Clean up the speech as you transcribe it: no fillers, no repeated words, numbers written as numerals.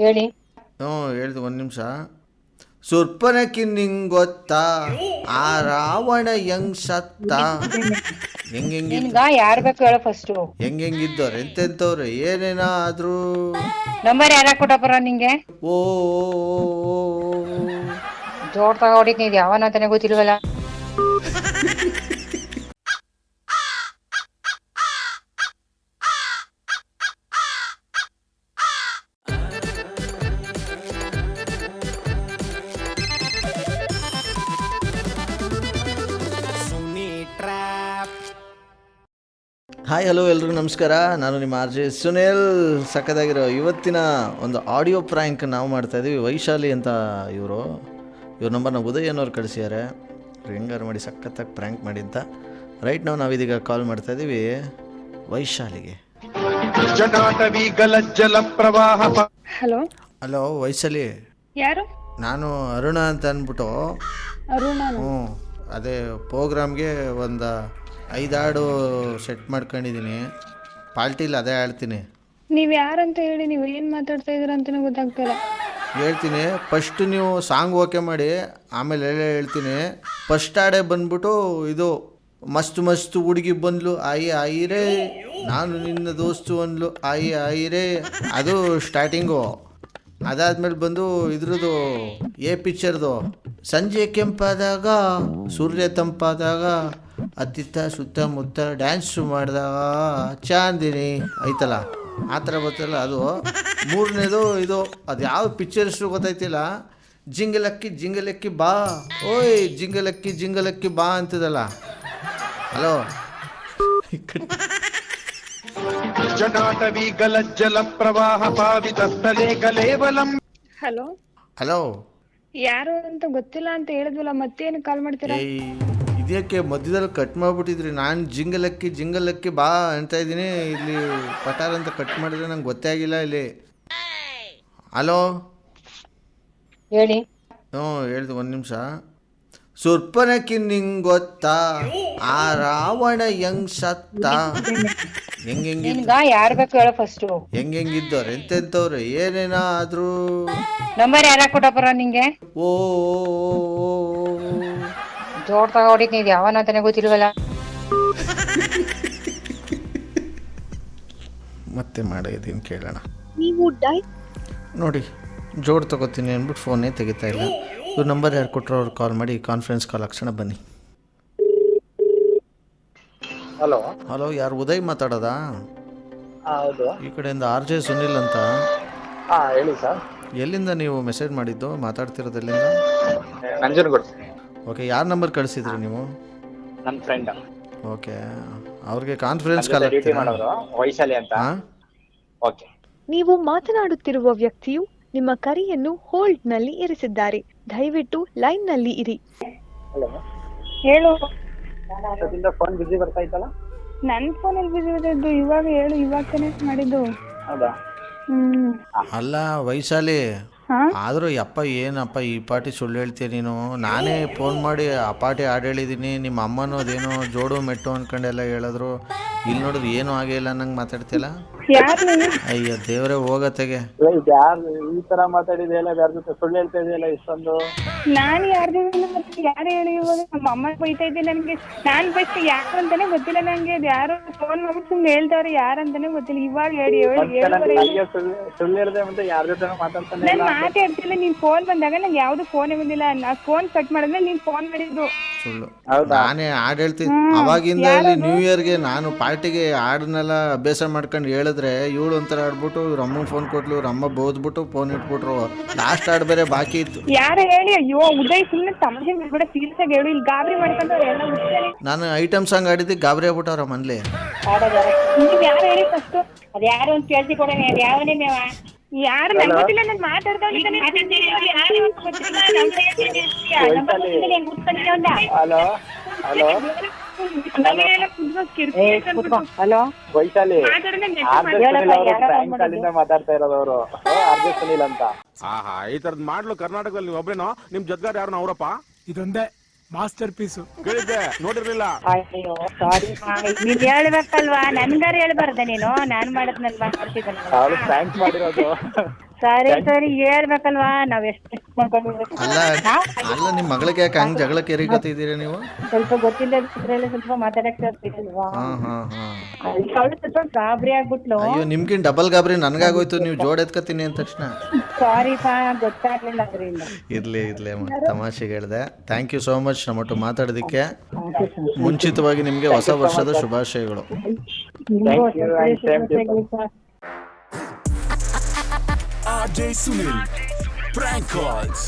ಹೇಳಿ. ಹೇಳ್ದು ಒಂದು ನಿಮಿಷ. ಸುರ್ಪನಕ್ಕಿ ನಿಂಗೆ ಗೊತ್ತಾ ಆ ರಾವಣ ಹೆಂಗ್ ಸತ್ತ? ನಿನ್ಗ ಯಾರ್ ಬೇಕು ಹೇಳ ಫಸ್ಟ್. ಹೆಂಗಿದ್ದವ್ರು ಎಂತೆಂತವ್ರು ಏನೇನಾದ್ರು ನಂಬರ್ ಯಾರ ಕೊಟ್ಟಪ್ಪರ ನಿಂಗೆ? ಓ ಜೋಡ್ ತಗ ಹೊಡಿತ್ ನೀವ್ ಯಾವನ ಅಂತಾನೆ ಗೊತ್ತಿಲ್ವಲ್ಲ. ಹಾಯ್ ಹಲೋ ಎಲ್ರಿಗೂ ನಮಸ್ಕಾರ. ನಾನು ನಿಮ್ಮ ಆರ್.ಜೆ. ಸುನಿಲ್. ಸಕ್ಕದಾಗಿರೋ ಇವತ್ತಿನ ಒಂದು ಆಡಿಯೋ ಪ್ರ್ಯಾಂಕ್ ನಾವು ಮಾಡ್ತಾಯಿದ್ದೀವಿ. ವೈಶಾಲಿ ಅಂತ ಇವ್ರ ನಂಬರ್ನ ಉದಯ್ ಅನ್ನೋರು ಕಳಿಸಿದ್ದಾರೆ. ಹೆಂಗಾರು ಮಾಡಿ ಸಖತ್ತಾಗಿ ಪ್ರ್ಯಾಂಕ್ ಮಾಡಿ ಅಂತ. ರೈಟ್ ನಾವಿದೀಗ ಕಾಲ್ ಮಾಡ್ತಾಯಿದ್ದೀವಿ ವೈಶಾಲಿಗೆ. ಹಲೋ ಹಲೋ ವೈಶಾಲಿ, ಯಾರು? ನಾನು ಅರುಣ ಅಂತ ಅಂದ್ಬಿಟ್ಟು. ಅರುಣ? ಅದೇ ಪ್ರೋಗ್ರಾಮ್ಗೆ ಒಂದು 5 ಹಾಡು ಸೆಟ್ ಮಾಡ್ಕೊಂಡಿದ್ದೀನಿ. ಪಾರ್ಟಿಲಿ ಅದೇ ಹೇಳ್ತೀನಿ. ನೀವ್ ಯಾರಂತ ಹೇಳಿ, ನೀವು ಏನ್ ಮಾತಾಡ್ತಾ ಇದೀರ ಅಂತಾನೆ ಗೊತ್ತಾಗ್ತಿಲ್ಲ. ಹೇಳ್ತೀನಿ. ಫಸ್ಟ್ ನೀವು ಸಾಂಗ್ ಓಕೆ ಮಾಡಿ, ಆಮೇಲೆ ಹೇಳ್ತೀನಿ. ಫಸ್ಟ್ ಹಾಡೇ ಬಂದ್ಬಿಟ್ಟು ಇದು ಮಸ್ತ್ ಮಸ್ತ್ ಹುಡುಗಿ ಬಂದ್ಲು ಆಯಿ ಆಯಿರೇ, ನಾನು ನಿನ್ನ ದೋಸ್ತು ಅಂದ್ಲು ಆಯಿ ಆಯಿರೇ, ಅದು ಸ್ಟಾರ್ಟಿಂಗು. ಅದಾದ್ಮೇಲೆ ಬಂದು ಇದ್ರದ್ದು ಎ ಪಿಕ್ಚರ್ದು ಸಂಜೆ ಕೆಂಪಾದಾಗ ಸೂರ್ಯ ತಂಪಾದಾಗ ಅತ್ತಿತ್ತ ಸುತ್ತಮುತ್ತ ಡ್ಯಾನ್ಸು ಮಾಡಿದಾಗ ಚಾಂದಿನಿ ಐತಲ್ಲ, ಆ ಥರ ಬರ್ತಲ್ಲ ಅದು. ಮೂರನೇದು ಇದು ಅದು ಯಾವ ಪಿಕ್ಚರ್ಸು ಗೊತ್ತಾಯ್ತಿಲ್ಲ. ಜಿಂಗಲಕ್ಕಿ ಬಾ, ಓಯ್ ಜಿಂಗಲಕ್ಕಿ ಬಾ ಅಂತದಲ್ಲ. ಹಲೋ ಹಲೋ ಹಲೋ, ಯಾರು ಅಂತ ಗೊತ್ತಿಲ್ಲ ಅಂತ ಹೇಳಿದ್ವಲ್ಲ, ಮತ್ತೇನು ಕಾಲ್ ಮಾಡ್ತೀರಾ? ಇದಕ್ಕೆ ಮಧ್ಯದಲ್ಲಿ ಕಟ್ ಮಾಡಿಬಿಟ್ಟಿದ್ರಿ. ನಾನು ಜಿಂಗಲಕ್ಕಿ ಬಾ ಅಂತ ಇದ್ದೀನಿ, ಇಲ್ಲಿ ಪಟಾರ್ ಅಂತ ಕಟ್ ಮಾಡಿದ್ರೆ ನಂಗೆ ಗೊತ್ತೇ ಆಗಿಲ್ಲ ಇಲ್ಲಿ. ಹಲೋ ಹೇಳಿ. ಹೇಳ್ದು ಒಂದು ನಿಮಿಷ. ಸುರ್ಪನಕ್ಕಿ ನಿಂಗೆ ಗೊತ್ತಾ ಆ ರಾವಣ ಹೆಂಗ್ ಸತ್ತ? ನಿನ್ಗ ಯಾರ್ ಬೇಕು ಹೇಳ ಫಸ್ಟ್. ಹೆಂಗಿದ್ದವ್ರು ಎಂತೆಂತವ್ರು ಏನೇನಾದ್ರು ನಂಬರ್ ಯಾರ ಕೊಟ್ಟಪ್ಪರ ನಿಂಗೆ? ಓ ಜೋಡ್ ತಗ ಹೊಡಿತ್ ನೀವ್ ಯಾವನ ಅಂತಾನೆ ಗೊತ್ತಿಲ್ವಲ್ಲ. ಮತ್ತೆ ಮಾಡಿದ್ದೀನಿ ಕೇಳೋಣ. ನೀವು ನೋಡಿ, ಜೋಡ್ ತಗೋತೀನಿ ಅಂದ್ಬಿಟ್ಟು ಫೋನೇ ತೆಗಿತಾ ಇಲ್ಲ. ಇವ್ರ ನಂಬರ್ ಯಾರು ಕೊಟ್ಟರು ಅವ್ರು ಕಾಲ್ ಮಾಡಿ ಕಾನ್ಫರೆನ್ಸ್ ಕಾಲ್ ಹಾಕ್ಸೋಣ ಬನ್ನಿ. ಹಲೋ ಹಲೋ, ಯಾರು ಉದಯ್ ಮಾತಾಡೋದಾ? ಹೌದು. ಈ ಕಡೆಯಿಂದ ಆರ್.ಜೆ. ಸುನಿಲ್ ಅಂತ. ಹೇಳಿ ಸರ್. ಎಲ್ಲಿಂದ ನೀವು ಮೆಸೇಜ್ ಮಾಡಿದ್ದು? ಮಾತಾಡ್ತಿರೋದು ಎಲ್ಲಿಂದ? ನಂಜನಗೂಡು. ಓಕೆ, ಯಾರ ನಂಬರ್ ಕಳಿಸಿದ್ರಿ ನೀವು? ನನ್ನ ಫ್ರೆಂಡ್. ಓಕೆ, ಅವ್ರಿಗೆ ಕಾನ್ಫರೆನ್ಸ್ ಕಾಲ್ ಮಾಡೋರು ವೈಶಾಲಿ ಅಂತ. ಓಕೆ. ನೀವು ಮಾತನಾಡುತ್ತಿರುವ ವ್ಯಕ್ತಿಯು ನಿಮ್ಮ ಕರೆಯನ್ನು ಹೋಲ್ಡ್ ನಲ್ಲಿ ಇರಿಸಿದ್ದಾರೆ. ದಯವಿಟ್ಟು ಲೈನ್ ನಲ್ಲಿ ಇರಿ. ಹಲೋ ಹೇಳು. ಫೋನ್ ಬಿಸಿ ಬರ್ತಾ ಇತ್ತಲ್ಲ? ನನ್ ಫೋನಲ್ಲಿ ಬಿಸಿ ಇದ್ದು. ಇವಾಗ ಹೇಳು, ಇವಾಗ ತಾನೇ ಮಾಡಿದ್ದು. ಹೌದಾ? ಅಲ್ಲ ವೈಶಾಲಿ, ಆದರೂ ಯಪ್ಪ ಏನಪ್ಪ ಈ ಪಾರ್ಟಿ ಸುಳ್ಳು ಹೇಳ್ತೀಯ ನೀನು. ನಾನೇ ಫೋನ್ ಮಾಡಿ ಆ ಪಾರ್ಟಿ ಹಾಡು ಹೇಳಿದ್ದೀನಿ. ನಿಮ್ಮ ಅಮ್ಮನೂ ಅದೇನೋ ಜೋಡು ಮೆಟ್ಟು ಅಂದ್ಕೊಂಡೆಲ್ಲ ಹೇಳಿದ್ರು. ಇಲ್ಲಿ ನೋಡಿದ್ರೆ ಏನೂ ಆಗೇ ಇಲ್ಲ ನಂಗೆ ಮಾತಾಡ್ತಿಲ್ಲ. ಅಯ್ಯೋ ದೇವ್ರೆ, ಹೋಗತ್ತೆಗೆ. ಯಾರು ಈ ತರ ಮಾತಾಡಿದೆಯಲ್ಲ, ಯಾರ ಜೊತೆ ಸುಳ್ಳು ಹೇಳ್ತಾ ಇದೆಯಲ್ಲ ಇಷ್ಟೊಂದು? ನಾನು ಯಾರು ಹೇಳಿ? ಇವಾಗ ನಮ್ಮ ಅಮ್ಮ ಬೈತಾ ಇದ್ದೆ ನನಗೆ. ನಾನ್ ಫಸ್ಟ್ ಯಾರು ಅಂತಾನೆ ಗೊತ್ತಿಲ್ಲ ನಂಗೆ. ಅದು ಯಾರು ಫೋನ್ ಮಾಡ್ಬಿಟ್ಟು ಸುಮ್ಮನೆ ಹೇಳ್ತಾವ್ರೆ, ಯಾರಂತಾನೆ ಗೊತ್ತಿಲ್ಲ. ಇವಾಗ ಸುಳ್ಳು ಹೇಳ್ದೆ ಮತ್ತೆ ಯಾರ ಜೊತೆ ಮಾತಾಡ್ತಾನೆ? ನಾನು ಮಾತಾಡ್ತಿಲ್ಲ. ನೀನ್ ಫೋನ್ ಬಂದಾಗ ನಂಗೆ ಯಾವ್ದು ಫೋನೇ ಬಂದಿಲ್ಲ. ನಾ ಫೋನ್ ಕಟ್ ಮಾಡಿದ್ರೆ ನೀನ್ ಫೋನ್ ಮಾಡಿದ್ದು. ಸುಳ್ಳು. ನಾನೇ ಹಾಡು ಹೇಳ್ತೀನಿ ಅವಾಗಿಂದ. ಇಲ್ಲಿ ನ್ಯೂ ಇಯರ್ಗೆ ನಾನು ಪಾರ್ಟಿಗೆ ಹಾಡನ್ನೆಲ್ಲ ಅಭ್ಯಾಸ ಮಾಡ್ಕೊಂಡು ಹೇಳಿದ್ರೆ ಇವಳು ಒಂಥರ ಆಡ್ಬಿಟ್ಟು ಇವ್ರ ಅಮ್ಮ ಫೋನ್ ಕೊಟ್ಲು. ಇವ್ರ ಅಮ್ಮ ಬೋದ್ಬಿಟ್ಟು ಫೋನ್ ಇಟ್ಬಿಟ್ರು. ಲಾಸ್ಟ್ ಹಾಡು ಬೇರೆ ಬಾಕಿ ಇತ್ತು. ಯಾರು ಹೇಳಿ? ಅಯ್ಯೋ ಉದಯ್, ಸುಮ್ಮನೆ ತಮಾಷೆ ಮಾಡ್ಬೇಡ, ಸೀರಿಯಸ್ ಆಗಿ ಹೇಳು. ಇಲ್ಲಿ ಗಾಬರಿ ಮಾಡ್ಕೊಂಡ್ರೆ ಎಲ್ಲ ನಾನು ಐಟಮ್ ಸಾಂಗ್ ಆಡಿದ್ದು ಗಾಬರಿ ಆಗ್ಬಿಟ್ಟವ್ರ ಮನ್ಲಿ. ನೀವ್ ಯಾರು ಹೇಳಿ ಫಸ್ಟ್? ಅದ್ ಯಾರು ಅಂತ ಕೇಳ್ತಿ ಕೊಡ. ಯಾವನೇ ಯಾರು ನಂಗೆ ಗೊತ್ತಿಲ್ಲ. ನಾನು ಮಾತಾಡ್ದವ್ರು. ಹಲೋ ಹಲೋ ಹಲೋ ವೈಶಾಲಿ, ಸಾಯಂಕಾಲಿಂದ ಮಾತಾಡ್ತಾ ಇರೋದವರು ಆರ್.ಜೆ. ಸುನಿಲ್ ಅಂತ. ಈ ತರದ್ ಮಾಡ್ಲು ಕರ್ನಾಟಕದಲ್ಲಿ ನೀವು ಒಬ್ರೇನೋ? ನಿಮ್ ಜೊತೆಗಾರ ಯಾರು ಅವರಪ್ಪ? ಇದೊಂದೇ ಮಾಸ್ಟರ್ ಪೀಸು. ನೋಡಿರ್ಲಿಲ್ಲ. ಅಯ್ಯೋ ಸಾರಿ ನೀನ್ ಹೇಳ್ಬೇಕಲ್ವಾ, ನನ್ಗಾರ ಹೇಳ್ಬಾರ್ದ ನೀನು? ನಾನ್ ಮಾಡದ್ನಲ್ಲಿ ಮಾತಾಡ್ತಿದ್ದಲ್ಲ. ಅವಳು ಥ್ಯಾಂಕ್ಸ್ ಮಾಡಿರೋದು. ಸರಿ ಹೇಳ್ಬೇಕಲ್ವಾ, ನಾವ್ ಎಷ್ಟು ಅಲ್ಲ ಅಲ್ಲ ನಿಮ್ಮ ಮಗಳಿಗೆ ಯಾಕೆ ಹಂಗೆ ಜಗಳಕ್ಕೆ ಎರಿಕತ್ತಿದ್ದೀರಿ ನೀವು? ಸ್ವಲ್ಪ ಗೊತ್ತಿಲ್ಲ ಸ್ವಲ್ಪ ಮಾತಾಡಕ್ ಆಗ್ತಿಲ್ವಾ? ಹಾಂ ಹಾಂ ಹಾಂ. ಅವಳು ಸ್ವಲ್ಪ ಗಾಬರಿ ಆಗ್ಬಿಟ್ಲು. ಅಯ್ಯೋ ನಿಮ್ಗಿನ್ ಡಬಲ್ ಗಾಬರಿ ನನಗಾಗೋಯ್ತು, ನೀವು ಜೋಡ್ ಎತ್ಕತೀನಿ ಅಂದ ತಕ್ಷಣ. ಸಾರಿ ಗೊತ್ತಾಗ್ಲಿಲ್ಲ ಅದರಿಂದ. ಇರ್ಲಿ ತಮಾಷೆಗೆ ಹೇಳಿದೆ. ಥ್ಯಾಂಕ್ ಯು ಸೋ ಮಚ್ ನಮ್ಮೊಟ್ಟು ಮಾತಾಡೋದಕ್ಕೆ. ಮುಂಚಿತವಾಗಿ ನಿಮಗೆ ಹೊಸ ವರ್ಷದ ಶುಭಾಶಯಗಳು. RJ Sunil, prank calls.